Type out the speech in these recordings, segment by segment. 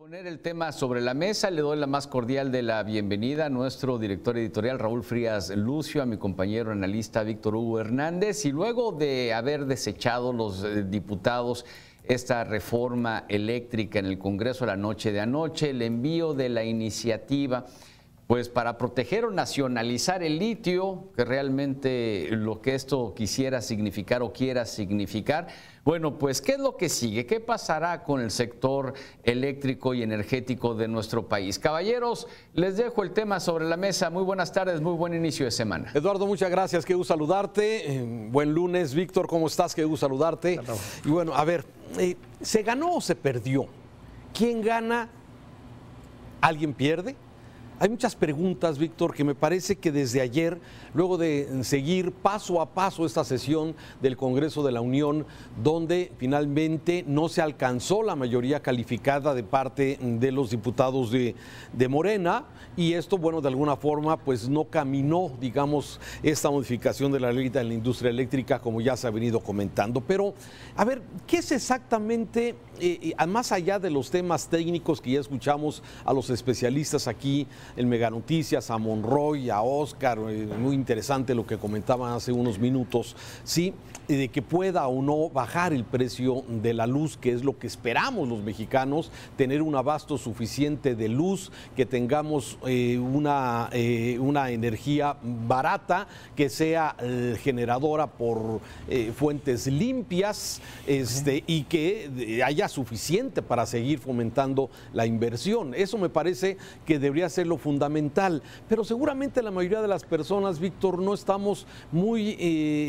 Poner el tema sobre la mesa, le doy la más cordial de la bienvenida a nuestro director editorial Raúl Frías Lucio, a mi compañero analista Víctor Hugo Hernández, y luego de haber desechado los diputados esta reforma eléctrica en el Congreso la noche de anoche, el envío de la iniciativa pues para proteger o nacionalizar el litio, que realmente lo que esto quisiera significar o quiera significar. Bueno, pues, ¿qué es lo que sigue? ¿Qué pasará con el sector eléctrico y energético de nuestro país? Caballeros, les dejo el tema sobre la mesa. Muy buenas tardes, muy buen inicio de semana. Eduardo, muchas gracias, qué gusto saludarte. Buen lunes. Víctor, ¿cómo estás? Qué gusto saludarte. Claro. Y bueno, a ver, ¿se ganó o se perdió? ¿Quién gana? ¿Alguien pierde? Hay muchas preguntas, Víctor, que me parece que desde ayer, luego de seguir paso a paso esta sesión del Congreso de la Unión, donde finalmente no se alcanzó la mayoría calificada de parte de los diputados de Morena, y esto, bueno, de alguna forma, pues no caminó, digamos, esta modificación de la ley de la industria eléctrica, como ya se ha venido comentando. Pero, a ver, ¿qué es exactamente, más allá de los temas técnicos que ya escuchamos a los especialistas aquí en Mega Noticias, a Monroy, a Oscar, muy interesante lo que comentaban hace unos minutos, sí, de que pueda o no bajar el precio de la luz, que es lo que esperamos los mexicanos, tener un abasto suficiente de luz, que tengamos una energía barata, que sea generadora por fuentes limpias, y que haya suficiente para seguir fomentando la inversión. Eso me parece que debería ser lo fundamental, pero seguramente la mayoría de las personas, Víctor, no estamos muy,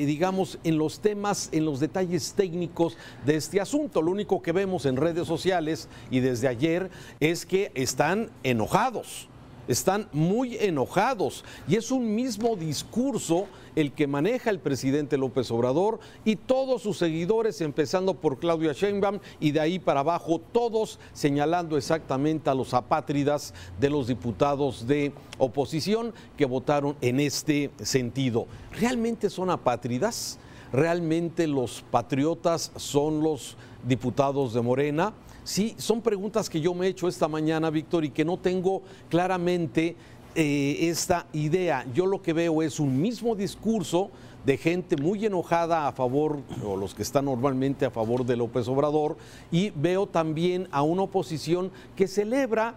digamos, en los temas, en los detalles técnicos de este asunto. Lo único que vemos en redes sociales y desde ayer es que están enojados. Están muy enojados y es un mismo discurso el que maneja el presidente López Obrador y todos sus seguidores, empezando por Claudia Sheinbaum y de ahí para abajo, todos señalando exactamente a los apátridas de los diputados de oposición que votaron en este sentido. ¿Realmente son apátridas? ¿Realmente los patriotas son los diputados de Morena? Sí, son preguntas que yo me he hecho esta mañana, Víctor, y que no tengo claramente esta idea. Yo lo que veo es un mismo discurso de gente muy enojada a favor, o los que están normalmente a favor de López Obrador, y veo también a una oposición que celebra,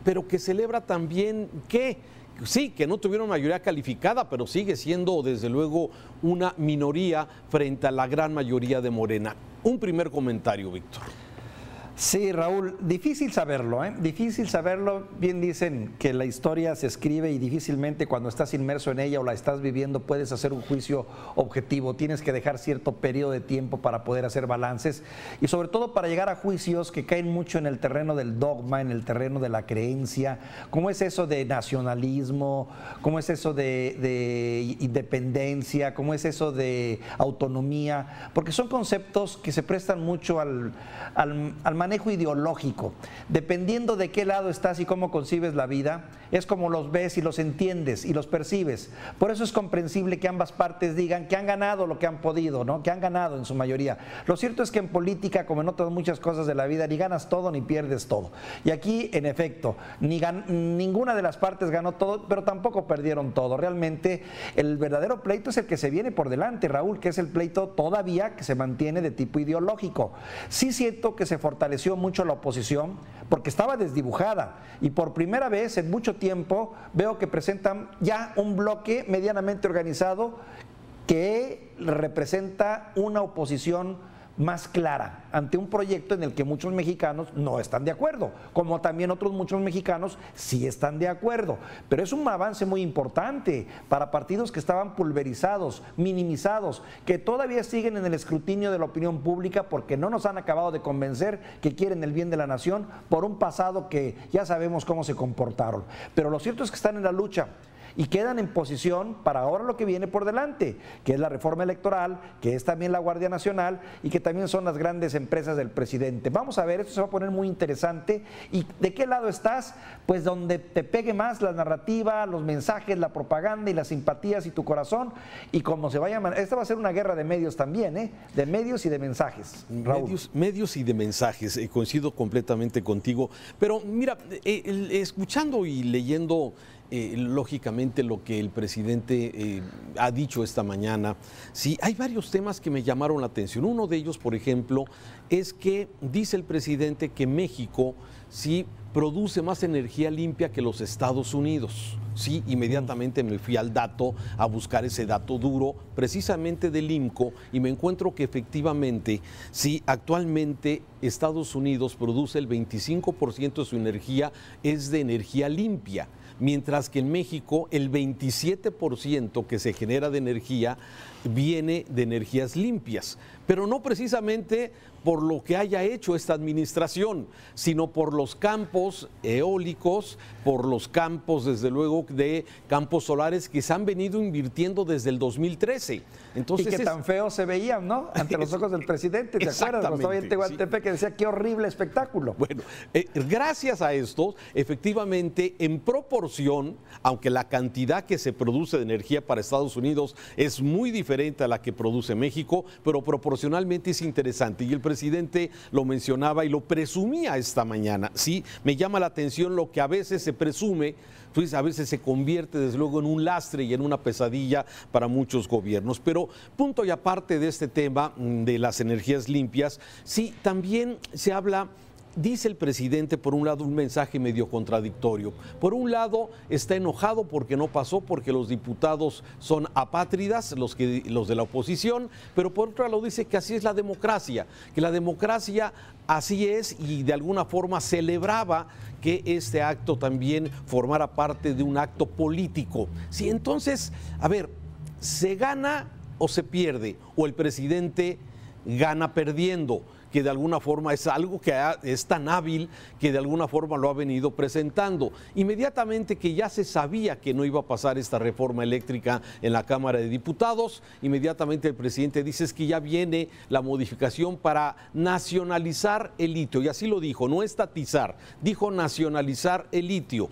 pero que celebra también que sí, que no tuvieron mayoría calificada, pero sigue siendo desde luego una minoría frente a la gran mayoría de Morena. Un primer comentario, Víctor. Sí, Raúl, difícil saberlo, ¿eh? Difícil saberlo. Bien dicen que la historia se escribe y difícilmente cuando estás inmerso en ella o la estás viviendo puedes hacer un juicio objetivo. Tienes que dejar cierto periodo de tiempo para poder hacer balances y sobre todo para llegar a juicios que caen mucho en el terreno del dogma, en el terreno de la creencia. ¿Cómo es eso de nacionalismo? ¿Cómo es eso de independencia? ¿Cómo es eso de autonomía? Porque son conceptos que se prestan mucho al manejo ideológico. Dependiendo de qué lado estás y cómo concibes la vida, es como los ves y los entiendes y los percibes. Por eso es comprensible que ambas partes digan que han ganado lo que han podido, ¿no? Que han ganado en su mayoría. Lo cierto es que en política, como en otras muchas cosas de la vida, ni ganas todo ni pierdes todo. Y aquí, en efecto, ninguna de las partes ganó todo, pero tampoco perdieron todo. Realmente, el verdadero pleito es el que se viene por delante, Raúl, que es el pleito todavía que se mantiene de tipo ideológico. Sí siento que se fortaleció mucho la oposición porque estaba desdibujada y por primera vez en mucho tiempo veo que presentan ya un bloque medianamente organizado que representa una oposición más clara ante un proyecto en el que muchos mexicanos no están de acuerdo, como también otros muchos mexicanos sí están de acuerdo, pero es un avance muy importante para partidos que estaban pulverizados, minimizados, que todavía siguen en el escrutinio de la opinión pública porque no nos han acabado de convencer que quieren el bien de la nación por un pasado que ya sabemos cómo se comportaron, pero lo cierto es que están en la lucha. y quedan en posición para ahora lo que viene por delante, que es la reforma electoral, que es también la Guardia Nacional y que también son las grandes empresas del presidente. Vamos a ver, esto se va a poner muy interesante. ¿Y de qué lado estás? Pues donde te pegue más la narrativa, los mensajes, la propaganda y las simpatías y tu corazón, y como se vaya, esta va a ser una guerra de medios también, de medios y de mensajes. Raúl. Medios y de mensajes, coincido completamente contigo, pero mira, escuchando y leyendo lógicamente lo que el presidente ha dicho esta mañana, sí, hay varios temas que me llamaron la atención. Uno de ellos, por ejemplo, es que dice el presidente que México sí produce más energía limpia que los Estados Unidos. Sí, inmediatamente me fui al dato, a buscar ese dato duro, precisamente del IMCO, y me encuentro que efectivamente, sí, actualmente Estados Unidos produce el 25% de su energía es de energía limpia, mientras que en México el 27% que se genera de energía viene de energías limpias, pero no precisamente por lo que haya hecho esta administración, sino por los campos eólicos, por los campos, desde luego, de campos solares que se han venido invirtiendo desde el 2013. Entonces, y que tan feos se veían, ¿no? Ante los ojos del presidente, ¿te acuerdas? Cuando estaba en Tehuantepec, que decía, qué horrible espectáculo. Bueno, gracias a estos, efectivamente, en proporción, aunque la cantidad que se produce de energía para Estados Unidos es muy diferente a la que produce México, pero proporcionalmente es interesante. Y el presidente lo mencionaba y lo presumía esta mañana. Sí, me llama la atención lo que a veces se presume, pues a veces se convierte desde luego en un lastre y en una pesadilla para muchos gobiernos. Pero punto y aparte de este tema de las energías limpias, sí, también se habla. Dice el presidente, por un lado, un mensaje medio contradictorio. Por un lado, está enojado porque no pasó, porque los diputados son apátridas, los de la oposición, pero por otro lado dice que así es la democracia, que la democracia así es, y de alguna forma celebraba que este acto también formara parte de un acto político. Sí, entonces, a ver, ¿se gana o se pierde? ¿O el presidente gana perdiendo? Que de alguna forma es algo que es tan hábil que de alguna forma lo ha venido presentando. Inmediatamente que ya se sabía que no iba a pasar esta reforma eléctrica en la Cámara de Diputados, inmediatamente el presidente dice es que ya viene la modificación para nacionalizar el litio, y así lo dijo, no estatizar, dijo nacionalizar el litio,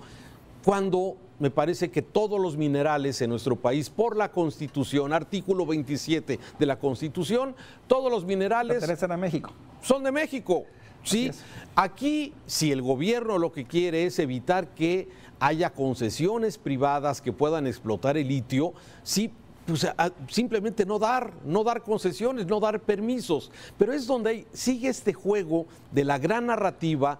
cuando me parece que todos los minerales en nuestro país, por la Constitución, artículo 27 de la Constitución, todos los minerales pertenecen a México. Son de México. Sí, aquí si el gobierno lo que quiere es evitar que haya concesiones privadas que puedan explotar el litio, sí, pues, simplemente no dar concesiones, no dar permisos, pero es donde sigue este juego de la gran narrativa,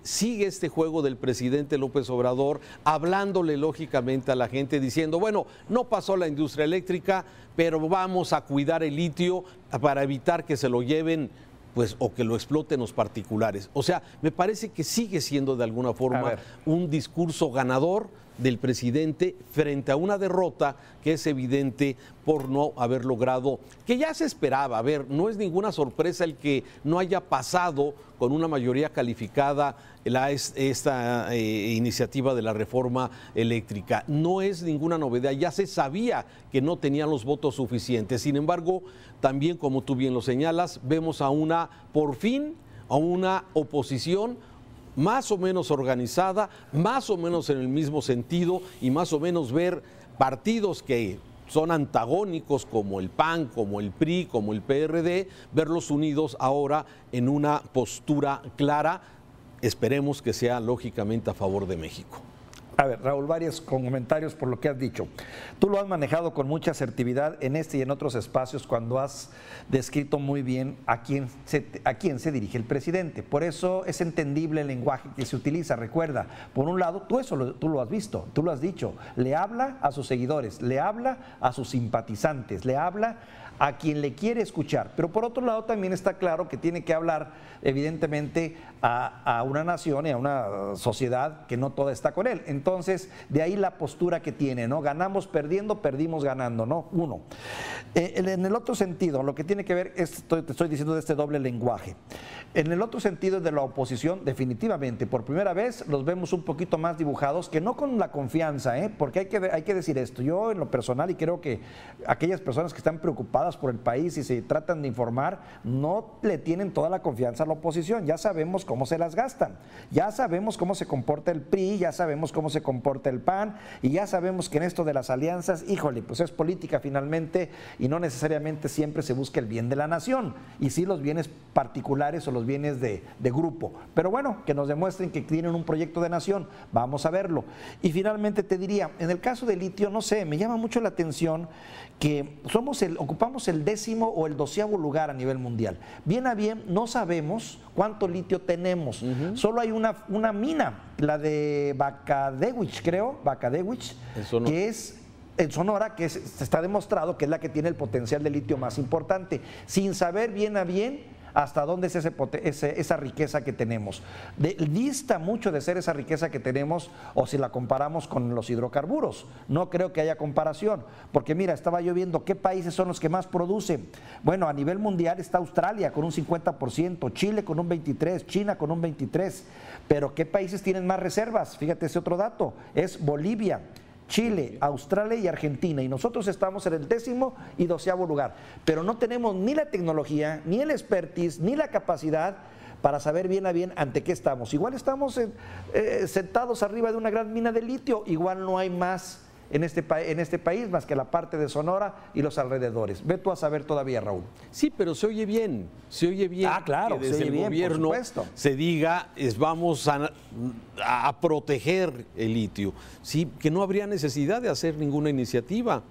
sigue este juego del presidente López Obrador, hablándole lógicamente a la gente, diciendo, bueno, no pasó la industria eléctrica, pero vamos a cuidar el litio para evitar que se lo lleven, pues, o que lo exploten los particulares. O sea, me parece que sigue siendo de alguna forma un discurso ganador del presidente frente a una derrota que es evidente por no haber logrado, que ya se esperaba. A ver, no es ninguna sorpresa el que no haya pasado con una mayoría calificada esta iniciativa de la reforma eléctrica. No es ninguna novedad, ya se sabía que no tenían los votos suficientes. Sin embargo, también, como tú bien lo señalas, vemos por fin, a una oposición más o menos organizada, más o menos en el mismo sentido, y más o menos ver partidos que son antagónicos como el PAN, como el PRI, como el PRD, verlos unidos ahora en una postura clara, esperemos que sea lógicamente a favor de México. A ver, Raúl, varios comentarios por lo que has dicho. Tú lo has manejado con mucha asertividad en este y en otros espacios cuando has descrito muy bien a quién se dirige el presidente. Por eso es entendible el lenguaje que se utiliza. Recuerda, por un lado, tú lo has visto, tú lo has dicho, le habla a sus seguidores, le habla a sus simpatizantes, le habla a quien le quiere escuchar. Pero por otro lado también está claro que tiene que hablar evidentemente a una nación y a una sociedad que no toda está con él. Entonces, de ahí la postura que tiene, ¿no? Ganamos perdiendo, perdimos ganando, ¿no? Uno. En el otro sentido, lo que tiene que ver, te estoy diciendo de este doble lenguaje. En el otro sentido de la oposición, definitivamente, por primera vez los vemos un poquito más dibujados, que no con la confianza, porque hay que decir esto. Yo en lo personal, y creo que aquellas personas que están preocupadas por el país y se tratan de informar, no le tienen toda la confianza a la oposición. Ya sabemos cómo se las gastan, ya sabemos cómo se comporta el PRI, ya sabemos cómo se comporta el PAN, y ya sabemos que en esto de las alianzas, híjole, pues es política finalmente, y no necesariamente siempre se busca el bien de la nación, y sí los bienes particulares o los bienes de grupo. Pero bueno, que nos demuestren que tienen un proyecto de nación, vamos a verlo. Y finalmente te diría, en el caso del litio, no sé, me llama mucho la atención que ocupamos el 10º o el 12º lugar a nivel mundial. Bien a bien, no sabemos cuánto litio tenemos. Solo hay una mina, la de Bacadewich, creo, que es en Sonora, que se está demostrado que es la que tiene el potencial de litio más importante, sin saber bien a bien hasta dónde es esa riqueza que tenemos. Dista mucho de ser esa riqueza que tenemos, o si la comparamos con los hidrocarburos. No creo que haya comparación, porque mira, estaba yo viendo qué países son los que más producen. Bueno, a nivel mundial está Australia con un 50%, Chile con un 23%, China con un 23%, pero ¿qué países tienen más reservas? Fíjate ese otro dato, es Bolivia, Chile, Australia y Argentina, y nosotros estamos en el 10º y 12º lugar, pero no tenemos ni la tecnología, ni el expertise, ni la capacidad para saber bien a bien ante qué estamos. Igual estamos sentados arriba de una gran mina de litio, igual no hay más en este país más que la parte de Sonora y los alrededores. Ve tú a saber todavía, Raúl. Sí, pero se oye bien. Claro, que desde el gobierno se diga, vamos a proteger el litio. Sí, que no habría necesidad de hacer ninguna iniciativa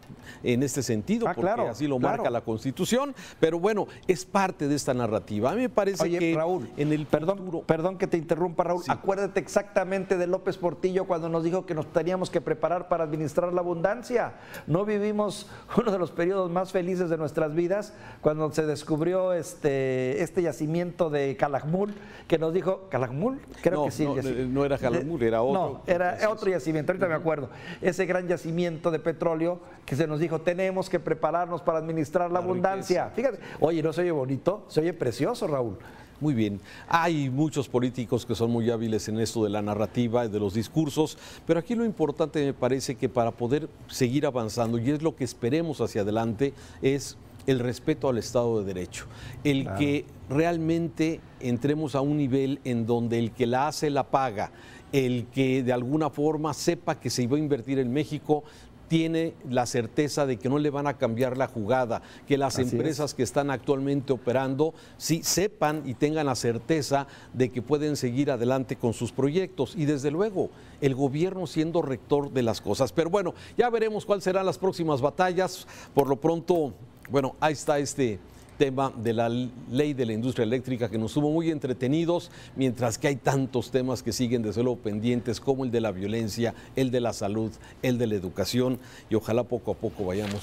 en este sentido, porque así lo marca la Constitución, pero bueno, es parte de esta narrativa. A mí me parece que Raúl, en el perdón que te interrumpa, Raúl, acuérdate exactamente de López Portillo cuando nos dijo que nos teníamos que preparar para administrar la abundancia. No vivimos uno de los periodos más felices de nuestras vidas cuando se descubrió este yacimiento de Calakmul, que nos dijo, ¿Calakmul? Creo que sí. No era Calakmul, era otro. No, era otro yacimiento, ahorita me acuerdo. Ese gran yacimiento de petróleo que se nos dijo, tenemos que prepararnos para administrar la abundancia. Fíjate, oye, ¿no se oye bonito? Se oye precioso, Raúl. Muy bien. Hay muchos políticos que son muy hábiles en esto de la narrativa, de los discursos, pero aquí lo importante me parece que para poder seguir avanzando, y es lo que esperemos hacia adelante, es el respeto al Estado de Derecho. Que realmente entremos a un nivel en donde el que la hace la paga, el que de alguna forma sepa que se iba a invertir en México, tiene la certeza de que no le van a cambiar la jugada, que las empresas que están actualmente operando sí sepan y tengan la certeza de que pueden seguir adelante con sus proyectos, y desde luego el gobierno siendo rector de las cosas. Pero bueno, ya veremos cuáles serán las próximas batallas. Por lo pronto, bueno, ahí está este tema de la ley de la industria eléctrica, que nos tuvo muy entretenidos, mientras que hay tantos temas que siguen desde luego pendientes, como el de la violencia, el de la salud, el de la educación, y ojalá poco a poco vayamos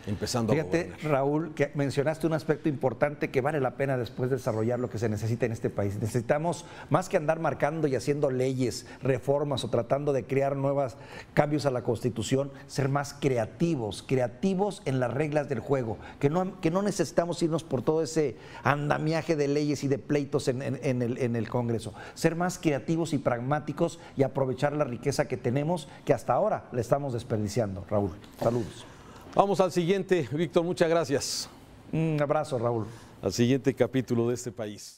empezando. Fíjate, Raúl, que mencionaste un aspecto importante que vale la pena después desarrollar lo que se necesita en este país. Necesitamos, más que andar marcando y haciendo leyes, reformas o tratando de crear nuevos cambios a la Constitución, ser más creativos en las reglas del juego, que no necesitamos irnos por todo ese andamiaje de leyes y de pleitos en el Congreso. Ser más creativos y pragmáticos y aprovechar la riqueza que tenemos, que hasta ahora le estamos desperdiciando. Raúl, saludos. Vamos al siguiente, Víctor, muchas gracias. Un abrazo, Raúl. Al siguiente capítulo de este país.